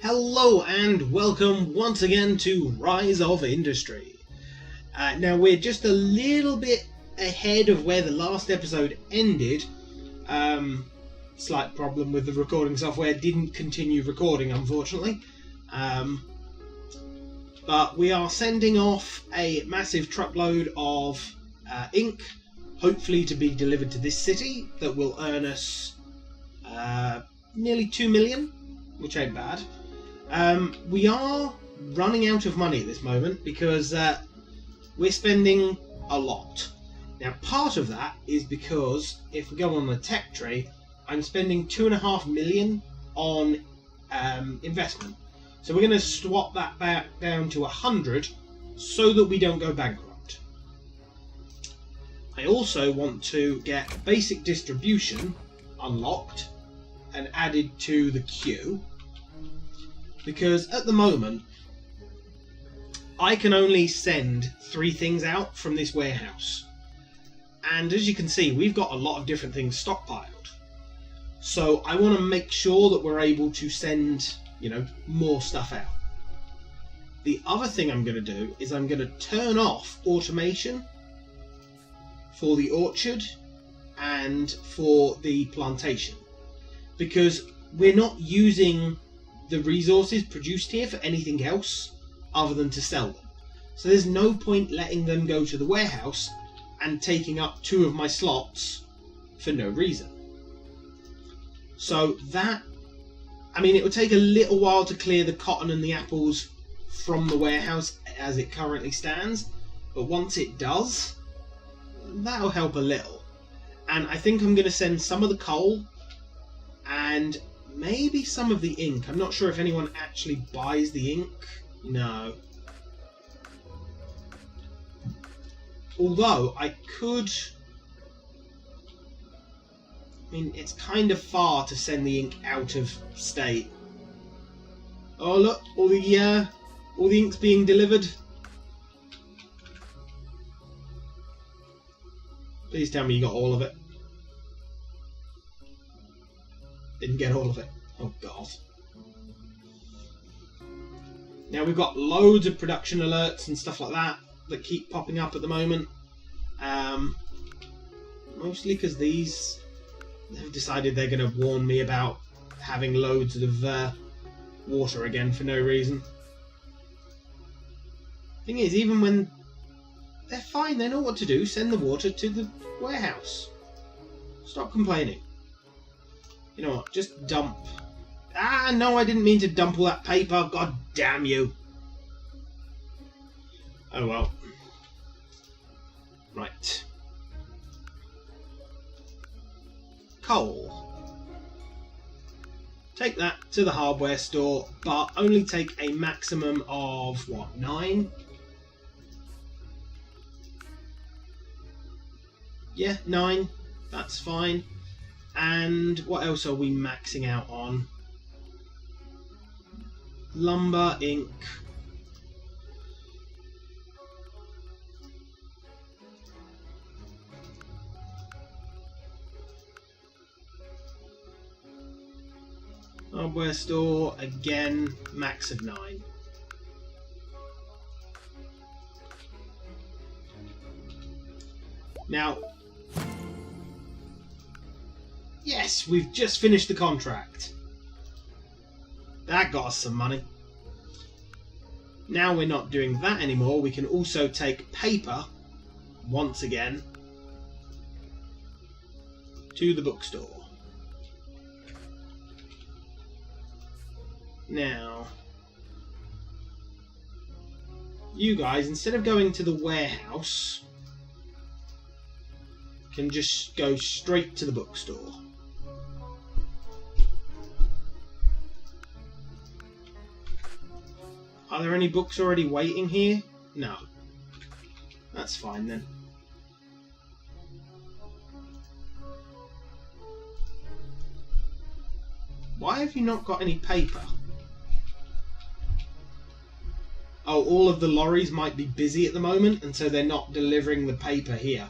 Hello and welcome once again to Rise of Industry. Now we're just a little bit ahead of where the last episode ended. Slight problem with the recording software, didn't continue recording unfortunately. But we are sending off a massive truckload of ink, hopefully to be delivered to this city, that will earn us nearly 2 million, which ain't bad. We are running out of money at this moment because we're spending a lot. Now part of that is because if we go on the tech tree, I'm spending 2.5 million on investment. So we're going to swap that back down to 100 so that we don't go bankrupt. I also want to get basic distribution unlocked and added to the queue, because at the moment I can only send 3 things out from this warehouse, and as you can see we've got a lot of different things stockpiled, so I want to make sure that we're able to send, more stuff out. The other thing I'm going to do is I'm going to turn off automation for the orchard and for the plantation, because we're not using the resources produced here for anything else other than to sell them. So there's no point letting them go to the warehouse and taking up 2 of my slots for no reason. So that, it would take a little while to clear the cotton and the apples from the warehouse as it currently stands, but once it does, that'll help a little. And I think I'm going to send some of the coal and maybe some of the ink. I'm not sure if anyone actually buys the ink. No. Although I could... it's kind of far to send the ink out of state. Oh look, all the ink's being delivered. Please tell me you got all of it. Didn't get all of it. Oh god. Now we've got loads of production alerts and stuff like that keep popping up at the moment. Mostly because these have decided they're going to warn me about having loads of water again for no reason. Thing is, even when they're fine, they know what to do. Send the water to the warehouse. Stop complaining. You know what? Just dump. Ah, no, I didn't mean to dump all that paper. God damn you. Oh well. Right. Coal. Take that to the hardware store, but only take a maximum of, 9? Yeah, 9. That's fine. And what else are we maxing out on? Lumber, ink. Hardware store, again, max of 9. Now, yes, we've just finished the contract. That got us some money. Now we're not doing that anymore. We can also take paper, once again, to the bookstore. Now, you guys, instead of going to the warehouse, can just go straight to the bookstore. Are there any books already waiting here? No. That's fine then. Why have you not got any paper? Oh, all of the lorries might be busy at the moment, and so they're not delivering the paper here.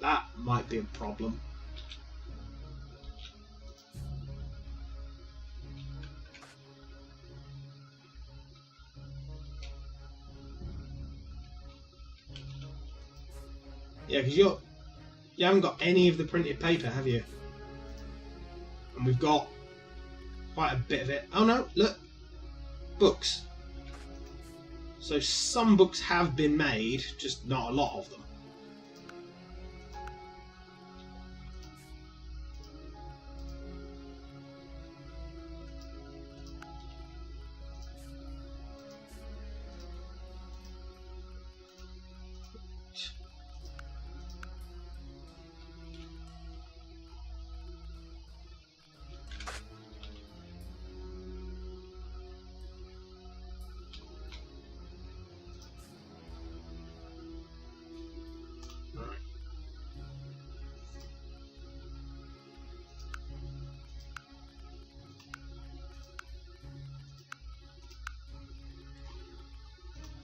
That might be a problem. Yeah, because you haven't got any of the printed paper, have you? And we've got quite a bit of it. Oh no, look! Books. So some books have been made, just not a lot of them.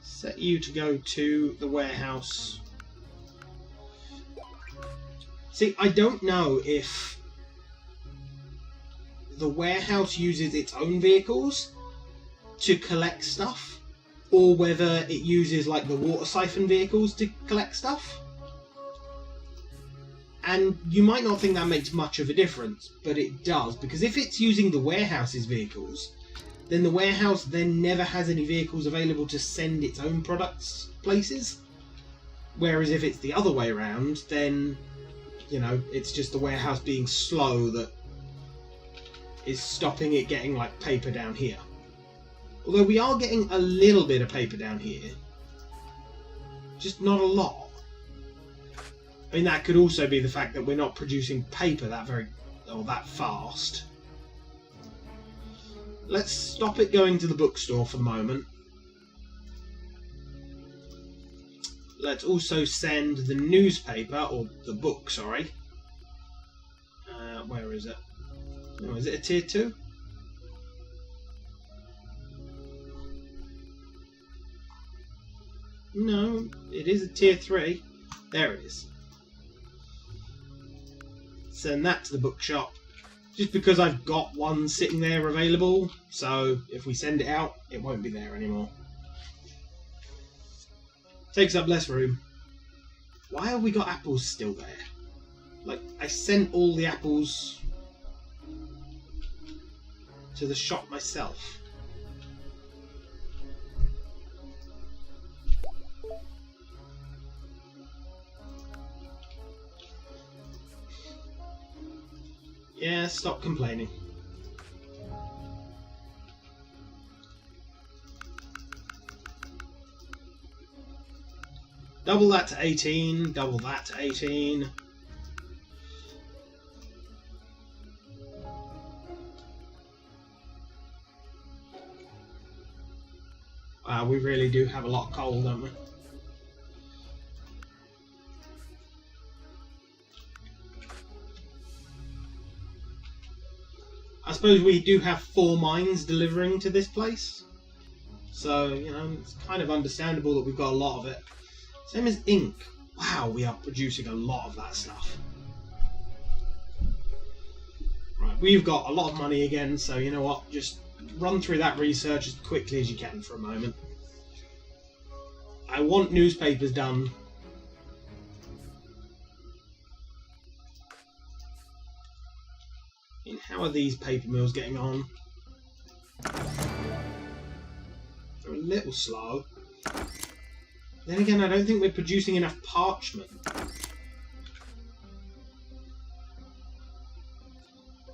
Set you to go to the warehouse. See, I don't know if the warehouse uses its own vehicles to collect stuff, or whether it uses like the water siphon vehicles to collect stuff. And you might not think that makes much of a difference, but it does, because if it's using the warehouse's vehicles, then the warehouse then never has any vehicles available to send its own products places. Whereas if it's the other way around, then, you know, it's just the warehouse being slow that is stopping it getting, like, paper down here. Although we are getting a little bit of paper down here. Just not a lot. I mean, that could also be the fact that we're not producing paper that fast. Let's stop it going to the bookstore for the moment. Let's also send the newspaper, or the book, sorry. Where is it? Oh, is it a tier 2? No, it is a tier 3. There it is. Send that to the bookshop. Just because I've got one sitting there available, so if we send it out, it won't be there anymore. Takes up less room. Why have we got apples still there? Like, I sent all the apples to the shop myself. Yeah, stop complaining. Double that to 18, double that to 18. Wow, we really do have a lot of coal, don't we? I suppose we do have 4 mines delivering to this place. So, you know, it's kind of understandable that we've got a lot of it. Same as ink. Wow, we are producing a lot of that stuff. Right, we've got a lot of money again, so you know what? Just run through that research as quickly as you can for a moment. I want newspapers done. And how are these paper mills getting on? They're a little slow. Then again, I don't think we're producing enough parchment.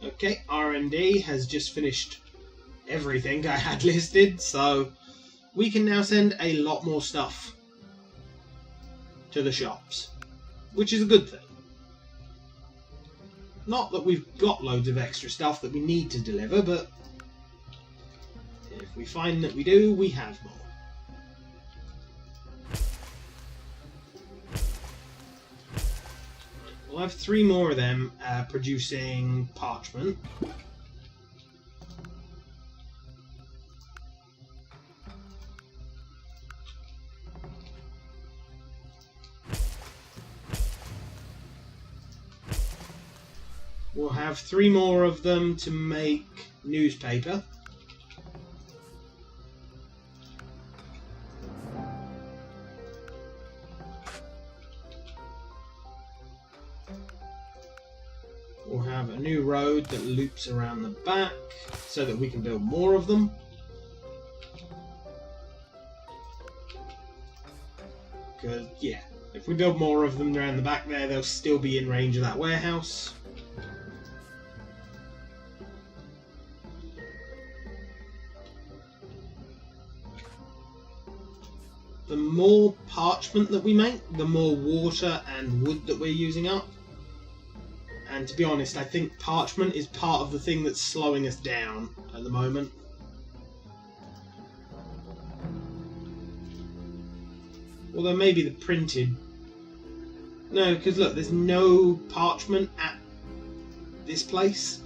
Okay, R&D has just finished everything I had listed, so we can now send a lot more stuff to the shops, which is a good thing. Not that we've got loads of extra stuff that we need to deliver, but if we find that we do, we have more. We'll have 3 more of them producing parchment. We'll have 3 more of them to make newspaper. have a new road that loops around the back so that we can build more of them. Because, yeah, if we build more of them around the back there, they'll still be in range of that warehouse. The more parchment that we make, the more water and wood that we're using up. And to be honest, I think parchment is part of the thing that's slowing us down at the moment. Although maybe the printed... No, because look, there's no parchment at this place,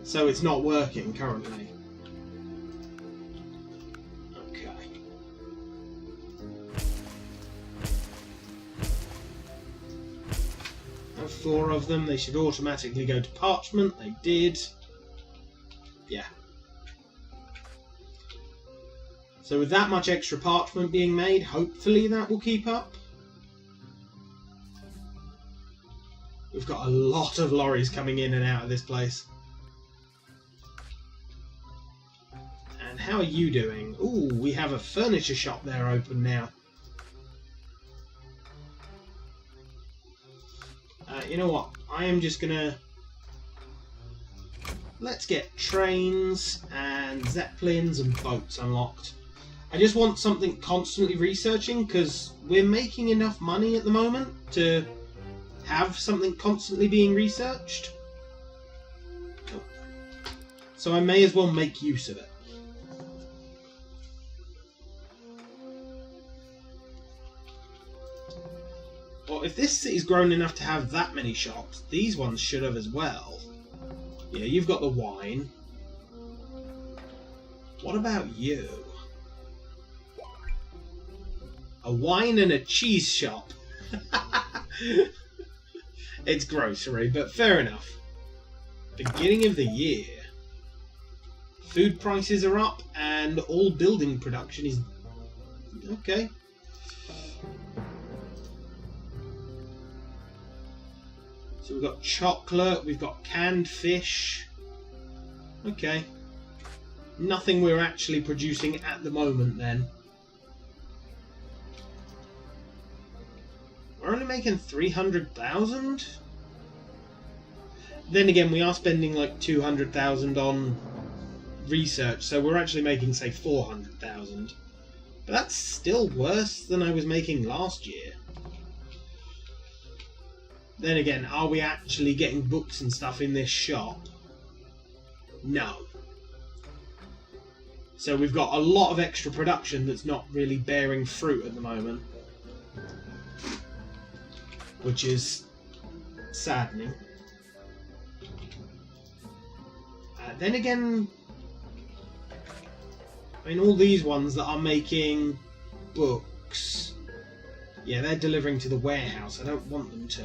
so it's not working currently. Have 4 of them, they should automatically go to parchment. They did. Yeah. So with that much extra parchment being made, hopefully that will keep up. We've got a lot of lorries coming in and out of this place. And how are you doing? Ooh, we have a furniture shop there open now. You know what? I am just gonna... Let's get trains and zeppelins and boats unlocked. I just want something constantly researching because we're making enough money at the moment to have something constantly being researched. So I may as well make use of it. Well, if this city's grown enough to have that many shops, these ones should have as well. Yeah, you've got the wine. What about you? A wine and a cheese shop. It's grocery, but fair enough. Beginning of the year. Food prices are up and all building production is... Okay. So we've got chocolate, we've got canned fish. Okay. Nothing we're actually producing at the moment then. We're only making 300,000? Then again, we are spending like 200,000 on research, so we're actually making, say, 400,000. But that's still worse than I was making last year. Then again, are we actually getting books and stuff in this shop? No. So we've got a lot of extra production that's not really bearing fruit at the moment. Which is saddening. Then again, I mean, all these ones that are making books, yeah, they're delivering to the warehouse. I don't want them to.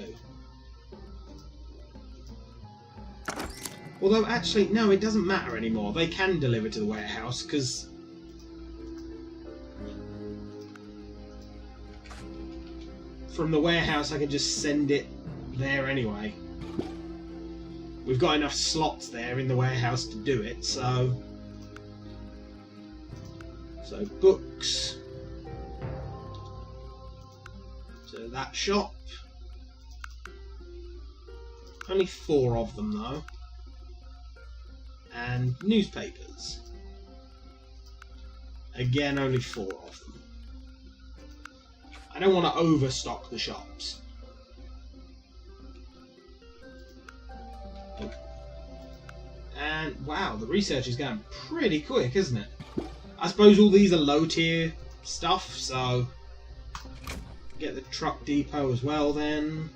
Although, actually, no, it doesn't matter anymore. They can deliver to the warehouse, because... from the warehouse, I can just send it there anyway. We've got enough slots there in the warehouse to do it, so... So, books. So, that shop. Only 4 of them, though. And newspapers. Again, only 4 of them. I don't want to overstock the shops. And wow, the research is going pretty quick, isn't it? I suppose all these are low tier stuff, so get the truck depot as well then.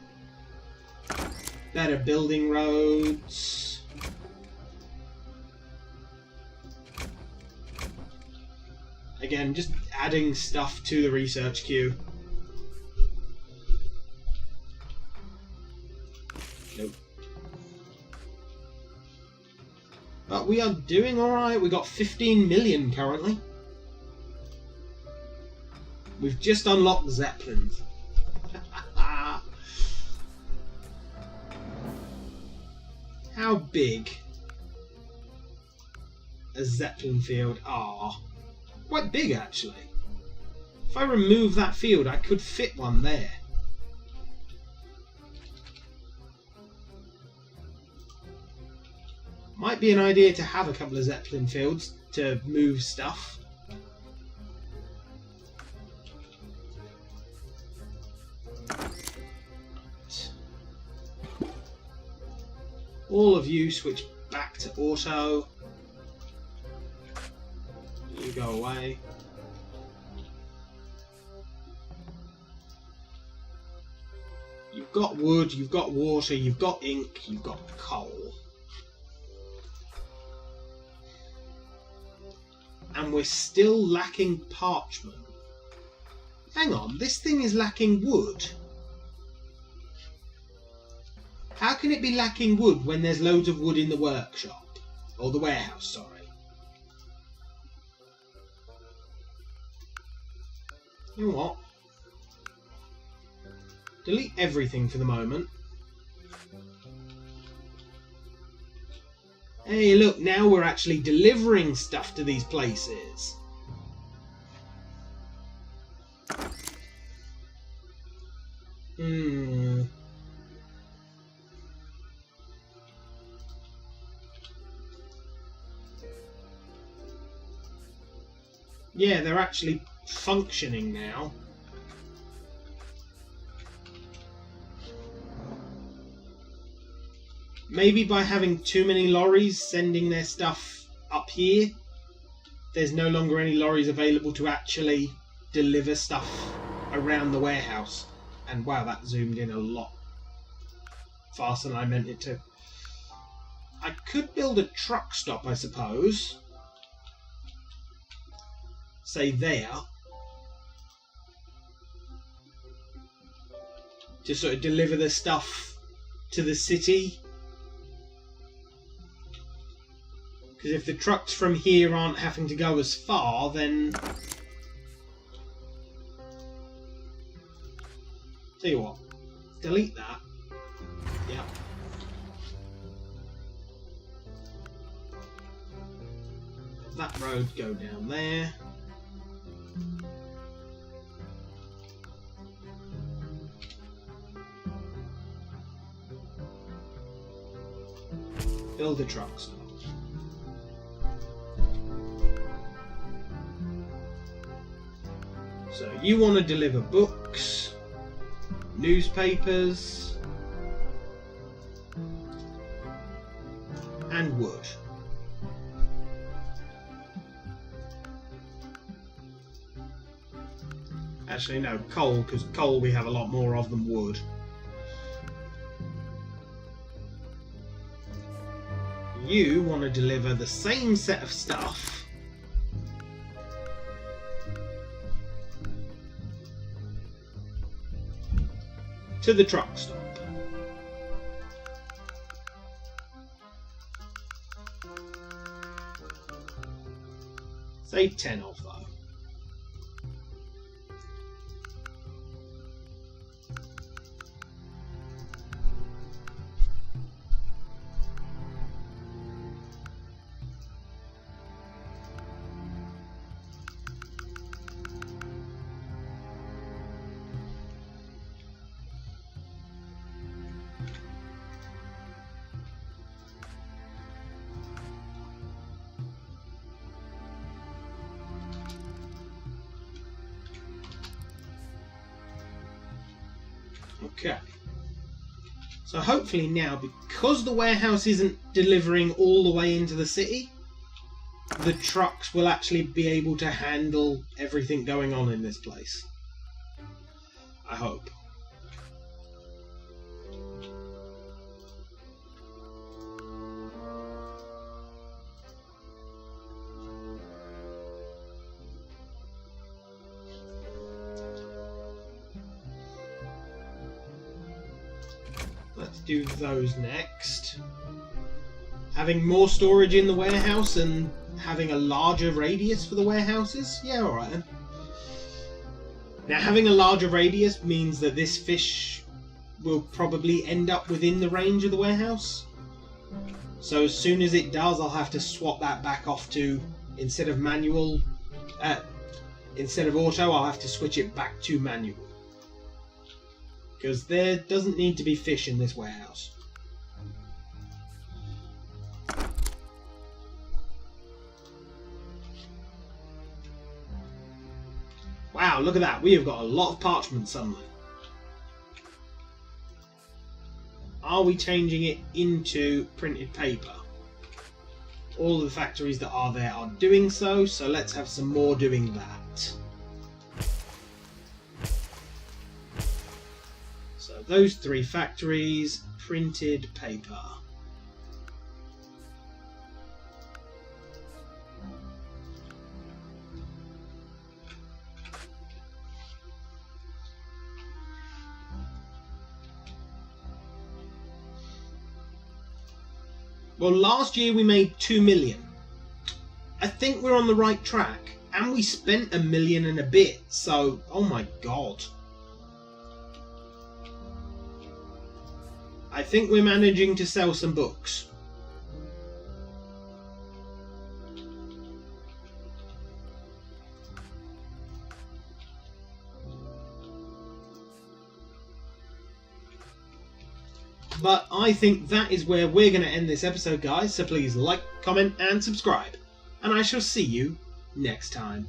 Better building roads. Again, just adding stuff to the research queue. Nope. But we are doing alright. We got 15 million currently. We've just unlocked the Zeppelins. How how big a Zeppelin field are. Quite big, actually. If I remove that field, I could fit one there. Might be an idea to have a couple of Zeppelin fields to move stuff. All of you switch back to auto. You go away. You've got wood, you've got water, you've got ink, you've got coal. And we're still lacking parchment. Hang on, this thing is lacking wood. How can it be lacking wood when there's loads of wood in the workshop? Or the warehouse, sorry. You know what? Delete everything for the moment. Hey, look, now we're actually delivering stuff to these places. Yeah, they're actually functioning now. Maybe by having too many lorries sending their stuff up here, there's no longer any lorries available to actually deliver stuff around the warehouse. And wow, that zoomed in a lot faster than I meant it to. I could build a truck stop, I suppose. Say there. To sort of deliver the stuff to the city. Because if the trucks from here aren't having to go as far, then... Tell you what, delete that. Yep. That road go down there. Build a truck stop. So you want to deliver books, newspapers, and wood. Actually, no, coal, because coal we have a lot more of than wood. You want to deliver the same set of stuff to the truck stop. Say 10 of though. Okay, so hopefully now, because the warehouse isn't delivering all the way into the city, the trucks will actually be able to handle everything going on in this place. I hope. Let's do those next. Having more storage in the warehouse and having a larger radius for the warehouses? Yeah, alright then. Now, having a larger radius means that this fish will probably end up within the range of the warehouse. So as soon as it does, I'll have to swap that back off to, instead of manual, instead of auto, I'll have to switch it back to manual. Because there doesn't need to be fish in this warehouse. Wow, look at that. We have got a lot of parchment suddenly. Are we changing it into printed paper? All of the factories that are there are doing so, so let's have some more doing that. So those 3 factories, printed paper. Well, last year we made 2 million. I think we're on the right track. And we spent $1 million and a bit, so, oh my god. I think we're managing to sell some books. But I think that is where we're going to end this episode, guys. So please like, comment, and subscribe. And I shall see you next time.